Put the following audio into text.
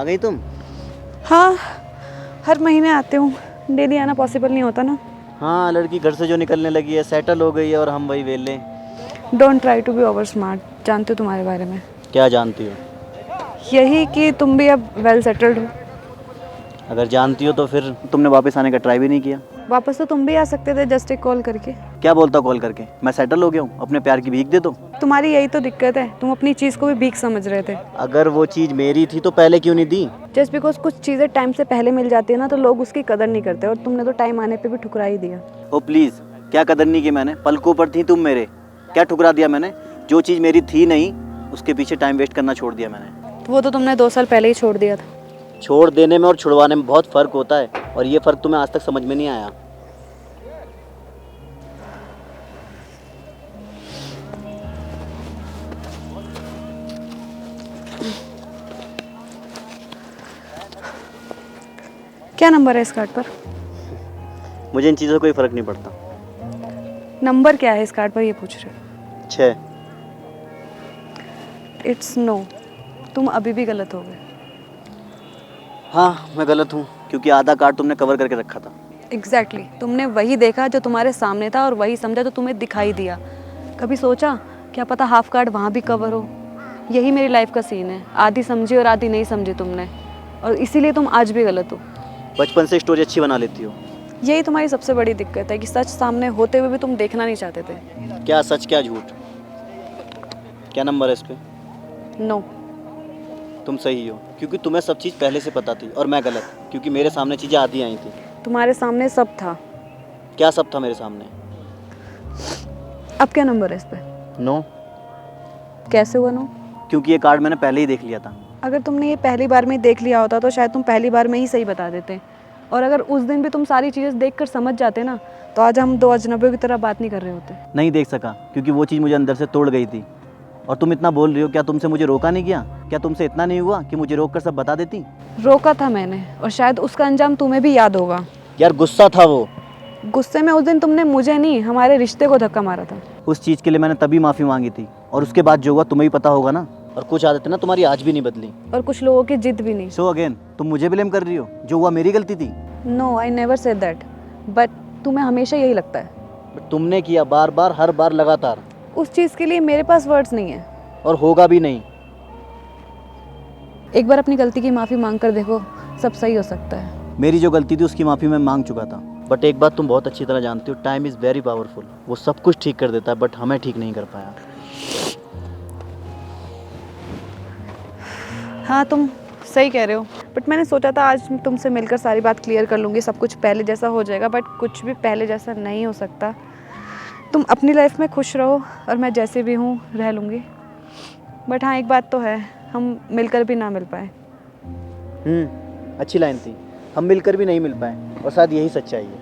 आ गई तुम? हाँ, हर महीने आती हूँ, डेली आना पॉसिबल नहीं होता ना। हाँ, लड़की घर से जो निकलने लगी है, सेटल हो गई है और हम वही वेले। Don't try to be over smart, जानती हूँ तुम्हारे बारे में। क्या जानती हो? यही कि तुम भी अब वेल सेटल्ड हो। अगर जानती हो तो फिर तुमने वापस आने का ट्राई भी नहीं किया। वापस तो तुम भी आ सकते थे जस्ट एक कॉल करके। क्या बोलता कॉल करके? मैं सेटल हो गया हूँ, अपने प्यार की भीख दे दो। तुम्हारी यही तो दिक्कत है, तुम अपनी चीज़ को भी भीख समझ रहे थे। अगर वो चीज़ मेरी थी तो पहले क्यों नहीं दी? जस्ट बिकॉज कुछ चीज़ें टाइम से पहले मिल जाती है ना, तो लोग उसकी कदर नहीं करते, और तुमने तो टाइम आने पे भी ठुकरा ही दिया। ओ प्लीज़, क्या कदर नहीं की मैंने? पलकों पर थी तुम मेरे, क्या ठुकरा दिया मैंने? जो चीज़ मेरी थी नहीं, उसके पीछे टाइम वेस्ट करना छोड़ दिया मैंने। वो तो तुमने 2 साल पहले ही छोड़ दिया था। छोड़ देने में और छुड़वाने में बहुत फ़र्क होता है, और ये फ़र्क तुम्हें आज तक समझ में नहीं आया। क्या नंबर है इस कार्ड पर? मुझे इन चीज़ों से कोई फ़र्क नहीं पड़ता। नंबर क्या है इस कार्ड पर, ये पूछ रहे हो? 6। इट्स नो, तुम अभी भी गलत हो गए। हाँ, मैं गलत हूँ, क्योंकि आधा कार्ड तुमने कवर करके रखा था। एग्जैक्टली तुमने वही देखा जो तुम्हारे सामने था, और वही समझा जो तुम्हें दिखाई दिया। कभी सोचा क्या पता हाफ कार्ड वहाँ भी कवर हो? यही मेरी लाइफ का सीन है, आधी समझी और आधी नहीं समझी तुमने, और इसीलिए तुम आज भी गलत हो। बचपन से स्टोरी अच्छी बना लेती हो। यही तुम्हारी सबसे बड़ी दिक्कत है कि सच सामने होते हुए भी तुम देखना नहीं चाहते थे। क्या सच क्या झूठ? क्या नंबर है इस पे? नो। तुम सही हो, क्योंकि तुम्हें सब चीज़ पहले से पता थी, और मैं गलत, क्योंकि मेरे सामने चीज़ें आधी आई थी। तुम्हारे सामने सब था। क्या सब था मेरे सामने? अब क्या नंबर है इस पे? 9। कैसे हुआ नो? क्योंकि ये कार्ड मैंने पहले ही देख लिया था। अगर तुमने ये पहली बार में ही देख लिया होता तो शायद तुम पहली बार में ही सही बता देते, और अगर उस दिन भी तुम सारी चीज़ें देखकर समझ जाते ना, तो आज हम 2 अजनबियों की तरह बात नहीं कर रहे होते। नहीं देख सका, क्योंकि वो चीज़ मुझे अंदर से तोड़ गई थी। और तुम इतना बोल रही हो, क्या तुमसे मुझे रोका नहीं गया? क्या तुमसे इतना नहीं हुआ कि मुझे रोक कर सब बता देती? रोका था मैंने, और शायद उसका अंजाम तुम्हें भी याद होगा। यार गुस्सा था वो। गुस्से में उस दिन तुमने मुझे नहीं, हमारे रिश्ते को धक्का मारा था। उस चीज़ के लिए मैंने तभी माफ़ी मांगी थी, और उसके बाद जो हुआ तुम्हें भी पता होगा ना। और कुछ आदतें ना तुम्हारी आज भी नहीं बदली। और कुछ लोगों की जिद भी नहीं। सो अगेन, तुम मुझे ब्लेम कर रही हो? जो हुआ मेरी गलती थी? No, I never said that, but तुम्हें हमेशा यही लगता है। बट तुमने किया बार बार, हर बार, लगातार। उस चीज़ के लिए मेरे पास वर्ड्स नहीं है। और होगा भी नहीं। एक बार अपनी गलती की माफ़ी मांग कर देखो, सब सही हो सकता है। मेरी जो गलती थी उसकी माफ़ी मैं मांग चुका था। बट एक बात तुम बहुत अच्छी तरह जानती हो, टाइम इज़ वेरी पावरफुल। वो सब कुछ ठीक कर देता है, बट हमें ठीक नहीं कर पाया। हाँ, तुम सही कह रहे हो, बट मैंने सोचा था आज तुमसे मिलकर सारी बात क्लियर कर लूँगी, सब कुछ पहले जैसा हो जाएगा, बट कुछ भी पहले जैसा नहीं हो सकता। तुम अपनी लाइफ में खुश रहो, और मैं जैसे भी हूँ रह लूँगी। बट हाँ, एक बात तो है, हम मिलकर भी ना मिल पाए। अच्छी लाइन थी। हम मिलकर भी नहीं मिल पाए, और शायद यही सच्चाई है।